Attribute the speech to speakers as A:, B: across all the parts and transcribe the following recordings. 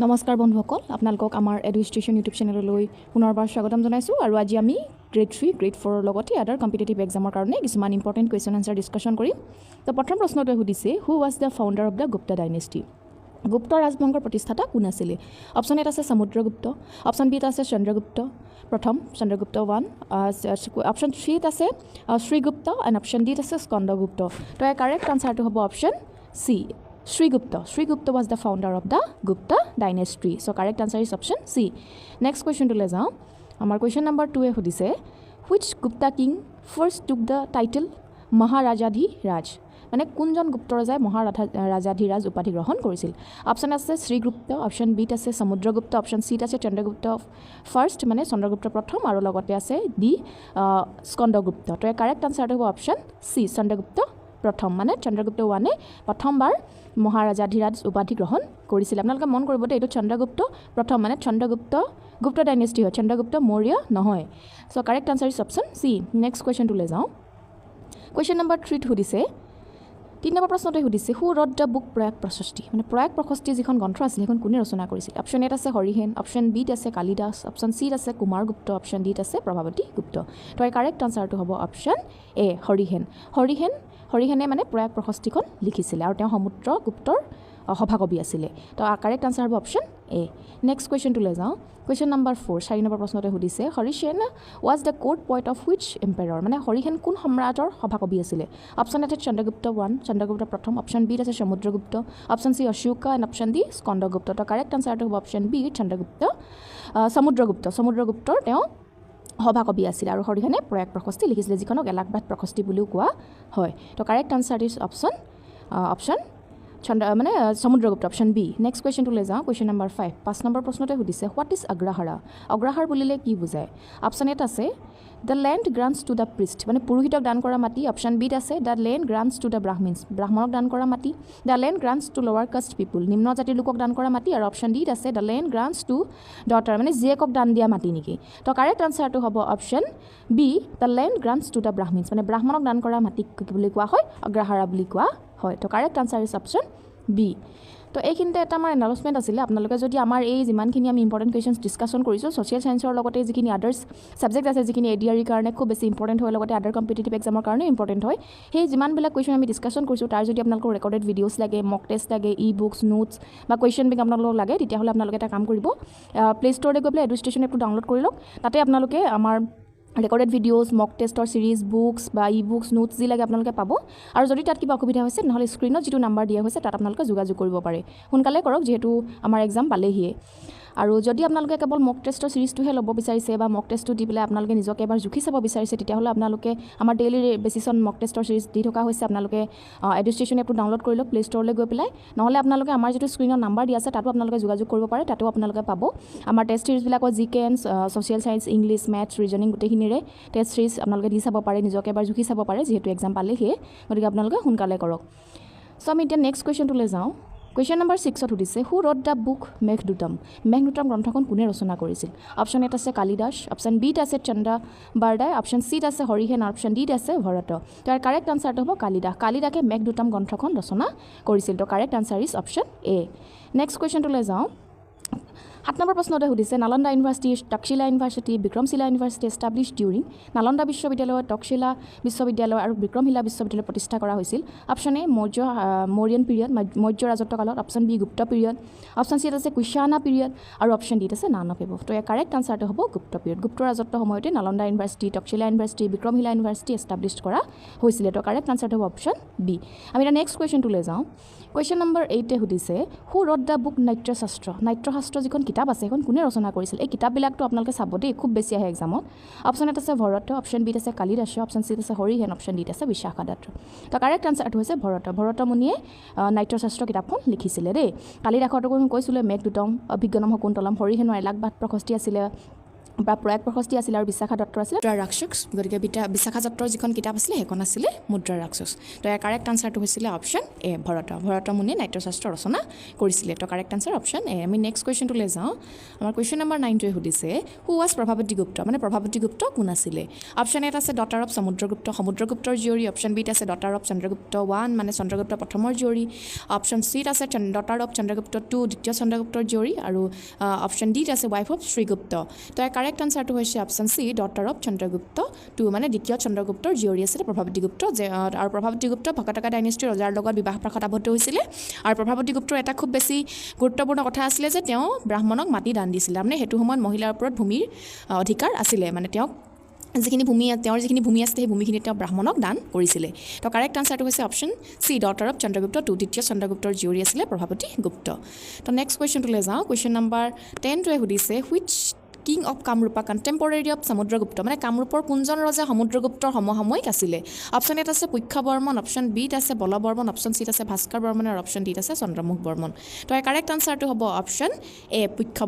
A: নমস্কাৰ বন্ধুসকল আপোনালোকক আমাৰ এডুষ্টেশ্যন ইউটিউব চেনেললৈ পুনৰবাৰ স্বাগতম জনাইছোঁ আৰু আজি আমি গ্ৰেড 3 গ্ৰেড 4 ৰ লগতে আদাৰ কম্পিটিটিভ এক্সামৰ কাৰণে কিছুমান ইম্পৰ্টেণ্ট কুৱেশ্যন আনসাৰ ডিছকাশ্যন কৰিম তো প্ৰথম প্ৰশ্নটো সুধিছে who was the founder of the Gupta dynasty Gupta ৰাজবংশৰ প্ৰতিষ্ঠাতা কোন আছিল অপশ্যন এত আছে সমুদ্ৰগুপ্ত অপশ্যন বিত আছে চন্দ্ৰগুপ্ত প্ৰথম চন্দ্ৰগুপ্ত 1 অপশ্যন 3 ত আছে শ্ৰীগুপ্ত এণ্ড অপশ্যন ডিত আছে স্কন্দগুপ্ত তো ইয়াৰ কাৰেক্ট আনসাৰটো হ'ব option C Srigupta was the founder of the Gupta dynasty. So correct answer is option C. Next question to leza. Our question number 2 e hodise. Which Gupta king first took the title Maharajadhiraj? মানে কোনজন গুপ্ত ৰজাই মহাৰাজাধিৰাজ উপাধি গ্ৰহণ কৰিছিল option আছে শ্ৰীগুপ্ত option বিত আছে Samudragupta option চিত আছে চন্দ্ৰগুপ্ত ফাৰ্ষ্ট মানে চন্দ্ৰগুপ্ত প্ৰথম আৰু লগতে আছে ডি স্কন্দগুপ্ত তো কাৰেক্ট আনসাৰটো হ'ব অপশ্যন চি চন্দ্ৰগুপ্ত প্ৰথম মানে চন্দ্ৰগুপ্ত 1 প্ৰথমবাৰ মহাৰাজাধিৰাজ উপাধি গ্ৰহণ কৰিছিল আপোনালোকে মন কৰিব দে এইটো চন্দ্ৰগুপ্ত প্ৰথম মানে চন্দ্ৰগুপ্ত গুপ্ত ডাইনেষ্টি হয় চন্দ্ৰগুপ্ত মৌৰ্য নহয় so correct answer is option C next question two লৈ যাওঁ কুৱেশ্যন নম্বৰ 3 সুধিছে 3 নম্বৰ প্ৰশ্নটো সুধিছে হু ৰট দ্য বুক প্ৰয়াগ প্ৰশস্তি মানে প্ৰয়াগ প্ৰশস্তি যিখন গ্ৰন্থ আছিল সেইখন কোনে ৰচনা কৰিছিল অপশ্যন এত আছে হৰিহেন অপশ্যন বিত আছে কালিদাস অপশ্যন চিত আছে কুমাৰগুপ্ত অপশ্যন ডিত আছে প্ৰভাৱতী গুপ্ত তো এই কাৰেক্ট আনসাৰটো হ'ব অপশ্যন এ হৰিহেনে মানে প্ৰয়াগ প্ৰশস্তিখন লিখিছিলে আৰু তেওঁ সমুদ্ৰগুপ্তৰ সভাকবি আছিলে তো কাৰেক্ট আনসাৰ হ'ব option A next question two লৈ যাওঁ কুৱেশ্যন নম্বৰ 4 4 নম্বৰ প্ৰশ্নটো সুধিছে Harishena was the court poet of which empire মানে হৰিহেন কোন সম্ৰাটৰ সভাকবি আছিলে অপশ্যন এত চন্দ্ৰগুপ্ত 1 চন্দ্ৰগুপ্ত প্ৰথম অপশ্যন বিত আছে Samudragupta option C Ashoka and option D Skandagupta তো কাৰেক্ট আনসাৰটো হ'ব অপশ্যন বি চন্দ্ৰগুপ্ত সমুদ্ৰগুপ্তৰ তেওঁ সভাকবি আছিল আৰু হৰিহেনে প্ৰয়াগ প্ৰশস্তি লিখিছিলে যিখনক এলাহাবাদ প্ৰশস্তি বুলিও কোৱা হয় তো কাৰেক্ট আনসাৰ ইজ অপশ্যন মানে Samudragupta option B next question two লৈ যাওঁ কুৱেশ্যন নম্বৰ 5 5 নম্বৰ প্ৰশ্নতে সুধিছে হোৱাট ইজ আগ্ৰাহাৰা অগ্ৰহাৰ বুলিলে কি বুজায় অপশ্যন এত আছে the land grants to the priest মানে পুৰোহিতক দান কৰা মাটি অপশ্যন বিত আছে the land grants to the Brahmins ব্ৰাহ্মণক দান কৰা মাটি the land grants to lower caste people নিম্ন জাতিৰ লোকক দান কৰা মাটি আৰু অপশ্যন ডিত আছে the land grants to daughter মানে জীয়েকক দান দিয়া মাটি নেকি তো কাৰেক্ট আনসাৰটো হ'ব option B the land grants to the Brahmins মানে ব্ৰাহ্মণক দান কৰা মাটিক কি বুলি কোৱা হয় অগ্ৰহাৰা বুলি কোৱা হয় তো correct answer is option B তো এইখিনিতে এটা আমাৰ এনাউন্সমেণ্ট আছিলে আপোনালোকে যদি আমাৰ এই যিমানখিনি আমি ইম্পৰ্টেণ্ট কুৱেশ্যনছ ডিছকাশ্যন কৰিছোঁ ছ'চিয়েল ছায়েন্সৰ লগতে যিখিনি আদাৰ্ছ ছাবজেক্ট আছে যিখিনি ADRE কাৰণে খুব বেছি ইম্পৰ্টেণ্ট হয় লগতে আদাৰ কম্পিটিটিভ এক্সামৰ কাৰণে ইম্পৰ্টেণ্ট হয় সেই যিমানবিলাক কুৱেশ্যন আমি ডিছকাশ্যন কৰিছোঁ তাৰ যদি আপোনালোকৰ ৰেকৰ্ডেড ভিডিঅ'ছ লাগে মক টেষ্ট লাগে বুকছ নোটছ বা কুৱেশ্যন বেংক আপোনালোকক লাগে তেতিয়াহ'লে আপোনালোকে এটা কাম কৰিব প্লে ষ্ট'ৰলৈ গৈ পেলাই এডুষ্টেশ্যন এপটো ডাউনলোড কৰি লওক তাতে আপোনালোকে আমাৰ ৰেকৰ্ডেড ভিডিঅ'ছ মক টেষ্টৰ চিৰিজ বুকছ বা বুকছ নোটছ যি লাগে আপোনালোকে পাব আৰু যদি তাত কিবা অসুবিধা হৈছে নহ'লে স্ক্ৰীণত যিটো নাম্বাৰ দিয়া হৈছে তাত আপোনালোকে যোগাযোগ কৰিব পাৰে সোনকালে কৰক যিহেতু আমাৰ এক্সাম পালেহিয়ে আৰু যদি আপোনালোকে কেৱল মক টেষ্টৰ চিৰিজটোহে ল'ব বিচাৰিছে বা মক টেষ্টটো দি পেলাই আপোনালোকে নিজকে এবাৰ জুখি চাব বিচাৰিছে তেতিয়াহ'লে আপোনালোকে আমাৰ ডেইলি বেচিছত মক টেষ্টৰ চিৰিজ দি থকা হৈছে আপোনালোকে এডুষ্টেশ্যন এপটো ডাউনলোড কৰি লওক প্লে ষ্ট'ৰলৈ গৈ পেলাই নহ'লে আপোনালোকে আমাৰ যিটো স্ক্ৰীণত নাম্বাৰ দিয়া আছে তাতো আপোনালোকে যোগাযোগ কৰিব পাৰে তাতো আপোনালোকে পাব আমাৰ টেষ্ট চিৰিজবিলাকৰ GK social science English maths reasoning গোটেইখিনিৰে টেষ্ট চিৰিজ আপোনালোকে দি চাব পাৰে নিজকে এবাৰ জুখি চাব পাৰে যিহেতু এক্সাম পালেহিয়ে গতিকে আপোনালোকে সোনকালে কৰক চ' আমি এতিয়া নেক্সট কুৱেশ্যনটো লৈ যাওঁ কুৱেশ্যন নম্বৰ 6 সুধিছে হু ৰট দ্য বুক মেঘদূতম গ্ৰন্থখন কোনে ৰচনা কৰিছিল অপশ্যন এত আছে কালিদাস অপশ্যন বিত আছে চন্দ্ৰবাৰ্দাই অপশ্যন চিত আছে হৰিহেন অপশ্যন ডিত আছে ভৰত তাৰ কাৰেক্ট আনসাৰটো হ'ব কালিদাসে মেঘদূতম গ্ৰন্থখন ৰচনা কৰিছিল তো correct answer is option A next কুৱেশ্যনটো লৈ যাওঁ 7 নম্বৰ প্ৰশ্নতে সুধিছে Nalanda university Takshashila university Vikramashila university establish during Nalanda বিশ্ববিদ্যালয় তক্ষশিলা বিশ্ববিদ্যালয় আৰু বিক্ৰমশিলা বিশ্ববিদ্যালয় প্ৰতিষ্ঠা কৰা হৈছিল option A Mauryan period Maurya ৰাজত্ব কালত option B Gupta period option চিত আছে কুশানা পিৰিয়ড আৰু অপশ্যন ডিত আছে নান অফ এবভ তো ইয়াৰ কাৰেক্ট আনসাৰটো হ'ব গুপ্ত পিৰিয়ড গুপ্ত ৰাজত্ব সময়তে Nalanda university Takshashila university Vikramashila university establish কৰা হৈছিলে তো কাৰেক্ট আনসাৰটো হ'ব অপশ্যন বি আমি এতিয়া নেক্সট কুৱেশ্যনটো লৈ যাওঁ কুৱেশ্যন নম্বৰ 8 সুধিছে হু ৰট দ্য বুক নাট্যশাস্ত্ৰ যিখন কিতাপ আছে সেইখন কোনে ৰচনা কৰিছিল এই কিতাপবিলাকটো আপোনালোকে চাব দেই খুব বেছি আহে এক্সামত অপশ্যন এত আছে ভৰত অপশ্যন বিত আছে কালিদাস অপশ্যন চিত আছে হৰিহেন অপশ্যন ডিত আছে বিশাখাদত্ত তো কাৰেক্ট আনসাৰটো হৈছে ভৰতমুনিয়ে নাট্যশাস্ত্ৰ কিতাপখন লিখিছিলে দেই কালিদাসৰটো কৈছিলে মেঘদূতম অভিজ্ঞানম শকুন্তলম হৰিহেনৰ এলাহাবাদ প্ৰশস্তি আছিলে বা প্ৰয়াগ প্ৰশস্তি আছিল আৰু বিশাখা দত্ত আছিল মুদ্ৰা ৰাক্ষস গতিকে বিশাখা দত্তৰ যিখন কিতাপ আছিলে সেইখন আছিলে মুদ্ৰা ৰাক্ষস তো ইয়াৰ কাৰেক্ট আনচাৰটো হৈছিলে অপশ্যন এ ভৰত মুনিয়ে নাট্যশাস্ত্ৰ ৰচনা কৰিছিলে তো কাৰেক্ট আনচাৰ অপশ্যন এ আমি নেক্সট কুৱেশ্যনটোলৈ যাওঁ আমাৰ কুৱেশ্যন নম্বৰ 9টোৱে সুধিছে হু ৱাজ প্ৰভাৱতী গুপ্ত মানে প্ৰভাৱতী গুপ্ত কোন আছিলে অপশ্যন এত আছে ডটাৰ অফ সমুদ্ৰগুপ্তৰ জীয়ৰী অপশ্যন বিত আছে ডটাৰ অফ চন্দ্ৰগুপ্ত 1 মানে চন্দ্ৰগুপ্ত প্ৰথমৰ জীয়ৰী অপশ্যন চিত আছে ডটাৰ অফ চন্দ্ৰগুপ্ত 2 দ্বিতীয় চন্দ্ৰগুপ্তৰ জীয়ৰী আৰু অপশ্যন ডিত আছে ৱাইফ অফ শ্ৰীগুপ্ত তো ইয়াৰ কাৰেক্ট আনচাৰটো হৈছে option C daughter of Chandragupta 2 মানে দ্বিতীয় চন্দ্ৰগুপ্তৰ জীয়ৰী আছিলে প্ৰভাৱতী গুপ্ত আৰু প্ৰভাৱতী গুপ্ত ভকতকা ডাইনেষ্টিৰ ৰজাৰ লগত বিবাহ প্ৰখাত আবদ্ধ হৈছিলে আৰু প্ৰভাৱতী গুপ্তৰ এটা খুব বেছি গুৰুত্বপূৰ্ণ কথা আছিলে যে তেওঁ ব্ৰাহ্মণক মাটি দান দিছিলে মানে সেইটো সময়ত মহিলাৰ ওপৰত ভূমিৰ অধিকাৰ আছিলে মানে তেওঁক তেওঁৰ যিখিনি ভূমি আছে সেই ভূমিখিনি তেওঁ ব্ৰাহ্মণক দান কৰিছিলে তো কাৰেক্ট আনচাৰটো হৈছে option C daughter of Chandragupta 2 দ্বিতীয় চন্দ্ৰগুপ্তৰ জীয়ৰী আছিলে প্ৰভাৱতী গুপ্ত তো নেক্সট কুৱেশ্যনটোলৈ যাওঁ কুৱেশ্যন নম্বৰ 10টোৱে সুধিছে which king of Kamrupa contemporary of Samudragupta মানে কামৰূপৰ কোনজন ৰজা সমুদ্ৰগুপ্তৰ সমসাময়িক আছিলে অপশ্যন এত আছে পুষ্য বৰ্মন অপশ্যন বিত আছে বলবৰ্মন অপশ্যন চিত আছে ভাস্কৰ বৰ্মন আৰু অপশ্যন ডিত আছে চন্দ্ৰমুখ বৰ্মন তো এই কাৰেক্ট আনচাৰটো হ'ব অপশ্যন এ পুষ্য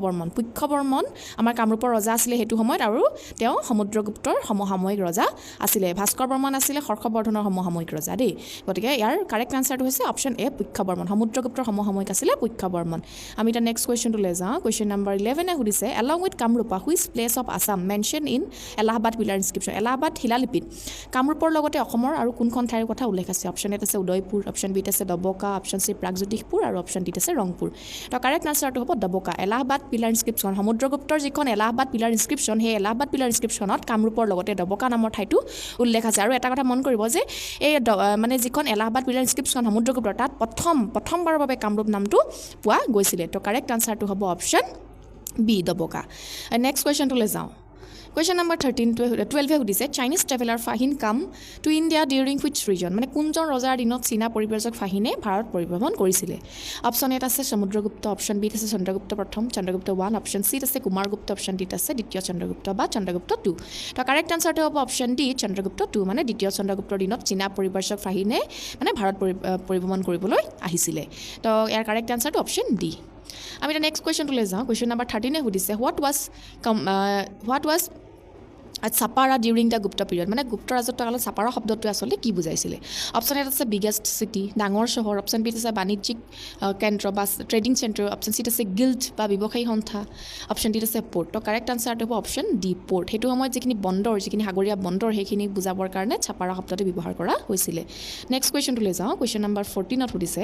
A: বৰ্মন আমাৰ কামৰূপৰ ৰজা আছিলে সেইটো সময়ত আৰু তেওঁ সমুদ্ৰগুপ্তৰ সমসাময়িক ৰজা আছিলে ভাস্কৰ বৰ্মন আছিলে হৰ্ষবৰ্ধনৰ সমসাময়িক ৰজা দেই গতিকে ইয়াৰ কাৰেক্ট আনচাৰটো হৈছে অপশ্যন এ পুষ্য বৰ্মন সমুদ্ৰগুপ্তৰ সমসাময়িক আছিলে পুষ্য বৰ্মন আমি এতিয়া নেক্সট কুৱেশ্যনটোলৈ যাওঁ কুৱেশ্যন নম্বৰ 11 সুধিছে along with Kamrupa which place of Assam mention in Allahabad pillar inscription Allahabad শিলালিপিত কামৰূপৰ লগতে অসমৰ আৰু কোনখন ঠাইৰ কথা উল্লেখ আছে অপশ্যন এত আছে উদয়পুৰ অপশ্যন বিত আছে ডবকা অপশ্যন চি প্ৰাগজ্যোতিষপুৰ আৰু অপশ্যন ডিত আছে ৰংপুৰ তো কাৰেক্ট আনচাৰটো হ'ব ডবকা এলাহাবাদ পিলাৰ ইনস্ক্ৰিপশ্যন সমুদ্ৰগুপ্তৰ যিখন এলাহাবাদ পিলাৰ ইনস্ক্ৰিপশ্যন সেই এলাহাবাদ পিলাৰ ইনস্ক্ৰিপশ্যনত কামৰূপৰ লগতে ডবকা নামৰ ঠাইটো উল্লেখ আছে আৰু এটা কথা মন কৰিব যে এই মানে যিখন এলাহাবাদ পিলাৰ ইনস্ক্ৰিপশ্যন সমুদ্ৰগুপ্তৰ তাত প্ৰথমবাৰৰ বাবে কামৰূপ নামটো পোৱা গৈছিলে তো কাৰেক্ট আনচাৰটো হ'ব অপশ্যন বি ডবকা নেক্সট কুৱেশ্যনটোলৈ যাওঁ কুৱেশ্যন নম্বৰ 12 সুধিছে Chinese traveller Fahien came to India during which reign মানে কোনজন ৰজাৰ দিনত চীনা পৰিব্ৰাজক ফাহিনে ভাৰত পৰিভ্ৰমণ কৰিছিলে অপশ্যন এত আছে সমুদ্ৰগুপ্ত অপশ্যন বিত আছে চন্দ্ৰগুপ্ত প্ৰথম চন্দ্ৰগুপ্ত 1 অপশ্যন চিত আছে কুমাৰগুপ্ত অপশ্যন ডিত আছে দ্বিতীয় চন্দ্ৰগুপ্ত বা চন্দ্ৰগুপ্ত 2 তো কাৰেক্ট আনচাৰটো হ'ব অপশ্যন ডি চন্দ্ৰগুপ্ত 2 মানে দ্বিতীয় চন্দ্ৰগুপ্তৰ দিনত চীনা পৰিব্ৰাজক ফাহিনে মানে ভাৰত পৰিভ্ৰমণ কৰিবলৈ আহিছিলে তো ইয়াৰ কাৰেক্ট আনচাৰটো অপশ্যন ডি আমি এতিয়া নেক্সট কুৱেশ্যনটোলৈ যাওঁ কুৱেশ্যন নম্বৰ 13 সুধিছে what was Chapara during the Gupta period মানে গুপ্ত ৰাজত্বকালত চাপাৰা শব্দটোৱে আচলতে কি বুজাইছিলে অপশ্যন এত আছে বিগেষ্ট চিটি ডাঙৰ চহৰ অপশ্যন বিত আছে বাণিজ্যিক কেন্দ্ৰ বা ট্ৰেডিং চেণ্টাৰ অপশ্যন চিত আছে গিল্ড বা ব্যৱসায়ী সন্থা অপশ্যন ডিত আছে পৰ্ট তো কাৰেক্ট আনচাৰটো হ'ব অপশ্যন ডি পৰ্ট সেইটো সময়ত যিখিনি সাগৰীয় বন্দৰ সেইখিনি বুজাবৰ কাৰণে চাপাৰা শব্দটো ব্যৱহাৰ কৰা হৈছিলে নেক্সট কুৱেশ্যনটোলৈ যাওঁ কুৱেশ্যন নম্বৰ 14 সুধিছে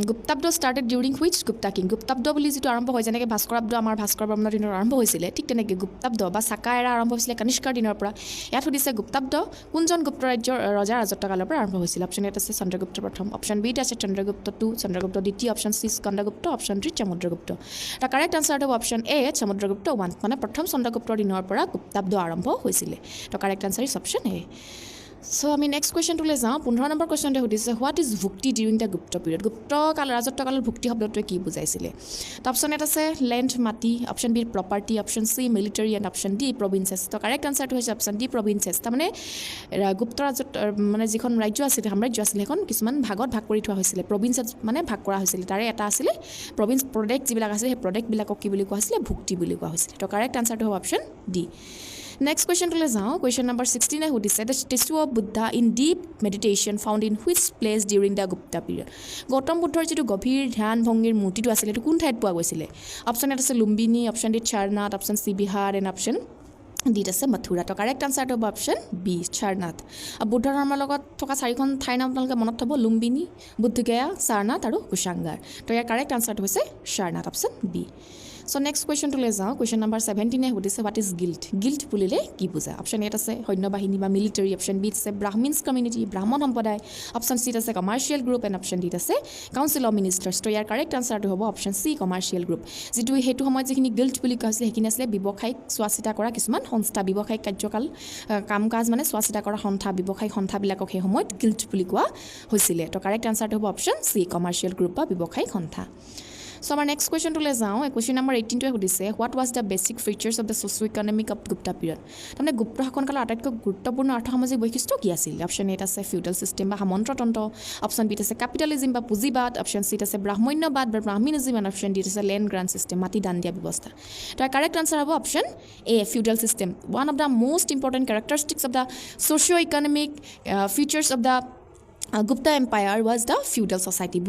A: Guptabda started during which Gupta king Guptabda বুলি যিটো আৰম্ভ হয় যেনেকৈ ভাস্কৰাব্দ আমাৰ ভাস্কৰ বৰ্মনৰ দিনত আৰম্ভ হৈছিলে ঠিক তেনেকৈ গুপ্তাব্দ বা চাকা এৰা আৰম্ভ হৈছিলে কনিষ্কৰ দিনৰ পৰা ইয়াত সুধিছে গুপ্তাব্দ কোনজন গুপ্ত ৰাজ্যৰ ৰজাৰ ৰাজত্বকালৰ পৰা আৰম্ভ হৈছিল অপশ্যন এত আছে চন্দ্ৰগুপ্ত প্ৰথম অপশ্যন বিত আছে চন্দ্ৰগুপ্ত 2 চন্দ্ৰগুপ্ত দ্বিতীয় option C Skandagupta option 3 Samudragupta তাৰ কাৰেক্ট আনচাৰটো হ'ব অপশ্যন এ সমুদ্ৰগুপ্ত 1 মানে প্ৰথম চন্দ্ৰগুপ্তৰ দিনৰ পৰা গুপ্তাব্দ আৰম্ভ হৈছিলে তো correct answer is option A so আমি নেক্সট কুৱেশ্যনটোলৈ যাওঁ 15 নম্বৰ কুৱেশ্যনটোৱে সুধিছে what is bhukti during the Gupta period ৰাজত্বকালৰ ভুক্তি শব্দটোৱে কি বুজাইছিলে তো অপশ্যন এত আছে লেণ্ড মাটি option B property option C military and option D provinces তো কাৰেক্ট আনচাৰটো হৈছে অপশ্যন ডি প্ৰভিন্সেছ তাৰমানে গুপ্ত মানে যিখন সাম্ৰাজ্য আছিলে সেইখন কিছুমান ভাগত ভাগ কৰি থোৱা হৈছিলে প্ৰভিন্সেছ মানে ভাগ কৰা হৈছিলে তাৰে এটা আছিলে প্ৰডেক্ট যিবিলাক আছিলে সেই প্ৰডেক্টবিলাকক কি বুলি কোৱা হৈছিলে ভুক্তি বুলি কোৱা হৈছিলে তো কাৰেক্ট আনচাৰটো হ'ব অপশ্যন ডি নেক্সট কুৱেশ্যনটোলৈ যাওঁ কুৱেশ্যন নম্বৰ 16 সুধিছে the statue of Buddha in deep meditation found in which place during the Gupta period Gautam বুদ্ধৰ যিটো গভীৰ ধ্যান ভংগীৰ মূৰ্তিটো আছিলে সেইটো কোন ঠাইত পোৱা গৈছিলে অপশ্যন এত আছে লুম্বিনী অপশ্যন ডিত Sarnath option C Bihar and option ডিত আছে মথুৰা তো কাৰেক্ট আনচাৰটো হ'ব অপশ্যন বি সাৰনাথ বুদ্ধ ধৰ্মৰ লগত থকা 4খন ঠাইৰ নাম আপোনালোকে মনত থ'ব লুম্বিনী বুদ্ধগয়া সাৰনাথ আৰু কুশাংগাৰ তো ইয়াৰ কাৰেক্ট আনচাৰটো হৈছে Sarnath option B so next কুৱেশ্যনটোলৈ যাওঁ কুৱেশ্যন নম্বৰ 17 সুধিছে হোৱাট ইজ গিল্ড বুলিলে কি বুজা অপশ্যন এত আছে সৈন্যবাহিনী বা মিলিটাৰী অপশ্যন বিত আছে ব্ৰাহ্মিনছ কমিউনিটি ব্ৰাহ্মণ সম্প্ৰদায় অপশ্যন চিত আছে কমাৰ্চিয়েল গ্ৰুপ এণ্ড অপশ্যন ডিত আছে কাউন্সিল অফ মিনিষ্টাৰ্ছ তো ইয়াৰ কাৰেক্ট আনচাৰটো হ'ব অপশ্যন চি কমাৰ্চিয়েল গ্ৰুপ যিটো সেইটো সময়ত যিখিনি গিল্ড বুলি কোৱা হৈছিলে সেইখিনি আছিলে ব্যৱসায়িক চোৱা চিতা কৰা কিছুমান সংস্থা ব্যৱসায়িক কাম কাজ মানে চোৱা চিতা কৰা ব্যৱসায়িক সন্থাবিলাকক সেই সময়ত গিল্ড বুলি কোৱা হৈছিলে তো কাৰেক্ট আনচাৰটো হ'ব অপশ্যন চি কমাৰ্চিয়েল গ্ৰুপ বা ব্যৱসায়িক সন্থা So আমাৰ নেক্সট কুৱেশ্যনটোলৈ যাওঁ কুৱেশ্যন নম্বৰ 18টোৱে সুধিছে what was the basic features of the socio economic of Gupta period তাৰমানে গুপ্ত শাসনকালৰ আটাইতকৈ গুৰুত্বপূৰ্ণ আৰ্থসামাজিক বৈশিষ্ট্য কি আছিল অপশ্যন এত আছে ফিউডাল ছিষ্টেম বা সামন্ততন্ত্ৰ অপশ্যন বিত আছে কেপিটেলিজম বা পুঁজিবাদ অপশ্যন চিত আছে ব্ৰাহ্মণ্যবাদ বা ব্ৰাহ্মণিজম আৰু অপশ্যন ডিত আছে লেণ্ড গ্ৰাণ্ট ছিষ্টেম মাটি দান দিয়া ব্যৱস্থা তো কাৰেক্ট আনচাৰ হ'ব option A feudal system one of the most important characteristics of the socio economic features of the Gupta Empire was the feudal society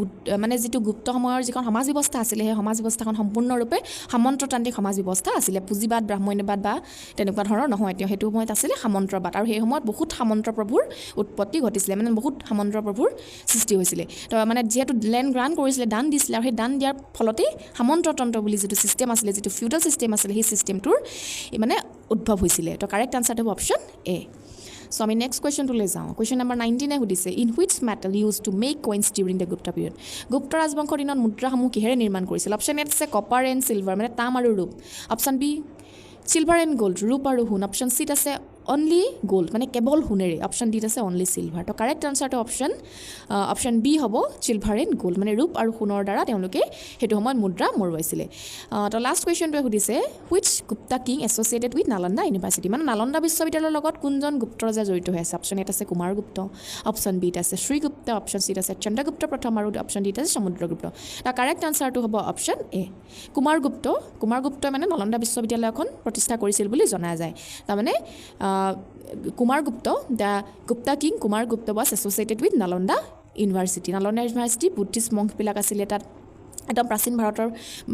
A: মানে যেটো গুপ্ত সময়ৰ যিখন সমাজ ব্যৱস্থা আছিল সেই সমাজ ব্যৱস্থাখন সম্পূৰ্ণৰূপে সামন্ততান্ত্ৰিক সমাজ ব্যৱস্থা আছিল পুঁজিবাদ ব্ৰাহ্মণ্যবাদ বা তেনেকুৱা ধৰণৰ নহয় তেওঁ হেতু সময়ত আছিল সামন্তবাদ আৰু সেই সময়ত বহুত সামন্ত প্ৰভুৰ উৎপত্তি ঘটিছিল মানে বহুত সামন্ত প্ৰভুৰ সৃষ্টি হৈছিল তো মানে যেহেতু লেণ্ড গ্ৰাণ্ট কৰিছিল দান দিছিল আৰু সেই দান দিয়াৰ ফলতে সামন্ততন্ত্ৰ বুলি যেটো সিস্টেম আছিল যেটো ফিউডাল সিস্টেম আছিল সেই সিস্টেমটোৰ মানে উদ্ভৱ হৈছিল তো কাৰেক্ট আনসাৰ হ'ব অপশ্যন এ So আমি next question to লৈ যাওঁ question number 19 সুধিছে in which metal used to make coins during the Gupta period গুপ্ত ৰাজবংশৰ দিনত মুদ্ৰাসমূহ কিহেৰে নিৰ্মাণ কৰিছিল অপশ্যন এ আছে কপাৰ এণ্ড সিলভাৰ মানে তাম আৰু ৰূপ option B silver and gold ৰূপ আৰু সোণ অপশ্যন চিত আছে অনলি গোল্ড মানে কেৱল সোণেৰে অপশ্যন ডিত আছে অনলি সিলভাৰ তো কাৰেক্ট আনসাৰটো অপশ্যন বি হ'ব সিলভাৰ এণ্ড গোল্ড মানে ৰূপ আৰু সোণৰ দ্বাৰা তেওঁলোকে সেইটো সময়ত মুদ্ৰা মৰুৱাইছিলে তো লাষ্ট কুৱেশ্যনটোৱে সুধিছে which Gupta king associated with Nalanda university মানে নালন্দা বিশ্ববিদ্যালয়ৰ লগত কোনজন গুপ্ত ৰজা জড়িত হৈ আছে অপশ্যন এত আছে কুমাৰগুপ্ত অপশ্যন বিত আছে শ্ৰীগুপ্ত অপশ্যন চিত আছে চন্দ্ৰগুপ্ত প্ৰথম আৰু অপশ্যন ডিত আছে সমুদ্ৰগুপ্ত তো কাৰেক্ট আনসাৰটো হ'ব অপশ্যন এ কুমাৰগুপ্ত মানে নালন্দা বিশ্ববিদ্যালয় এখন প্ৰতিষ্ঠা কৰিছিল বুলি জনা যায় তাৰমানে Kumaragupta the Gupta king Kumaragupta was associated with Nalanda university Buddhist মংকবিলাক আছিলে তাত একদম প্ৰাচীন ভাৰতৰ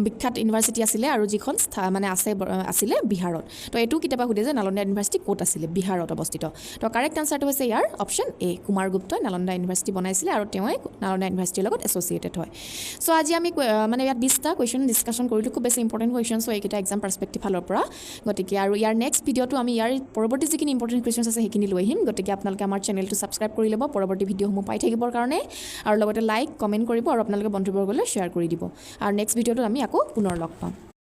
A: বিখ্যাত ইউনিভাৰ্চিটি আছিলে আৰু যিখন মানে আছিলে বিহাৰত তো এইটো কিতাবা সুধে যে নালন্দা ইউনিভাৰ্চিটি ক'ত আছিলে বিহাৰত অৱস্থিত তো কাৰেক্ট আনসাৰটো হৈছে ইয়াৰ অপশ্যন এ কুমাৰগুপ্তই নালন্দা ইউনিভাৰ্চিটি বনাইছিলে আৰু তেওঁ নালন্দা ইউনিভাৰ্চিটিৰ লগত এছ'চিয়েটেড হয় সো আজি আমি মানে ইয়াত 20টা কুৱেশ্যন ডিছকাশ্যন কৰিলোঁ খুব বেছি ইম্পৰ্টেণ্ট কুৱেশ্যন সো এইকেইটা এক্সাম পাৰ্চপেক্টিভ ফালৰ পৰা গতিকে আৰু ইয়াৰ নেক্সট ভিডিঅ'টো আমি ইয়াৰ পৰৱৰ্তী যিখিনি ইম্পৰ্টেণ্ট কুৱেশ্যন আছে সেইখিনি লৈ আহিম গতিকে আপোনালোকে আমাৰ চেনেলটো ছাবস্ক্ৰাইব কৰি ল'ব পৰৱৰ্তী ভিডিঅ'সমূহ পাই থাকিবৰ কাৰণে আৰু লগতে লাইক কমেণ্ট কৰিব আৰু আপোনালোকে বন্ধুবৰ্গলৈ শ্বেয়াৰ কৰি দিব আৰু নেক্সট ভিডিঅ'টোত আমি আকৌ পুনৰ লগ পাম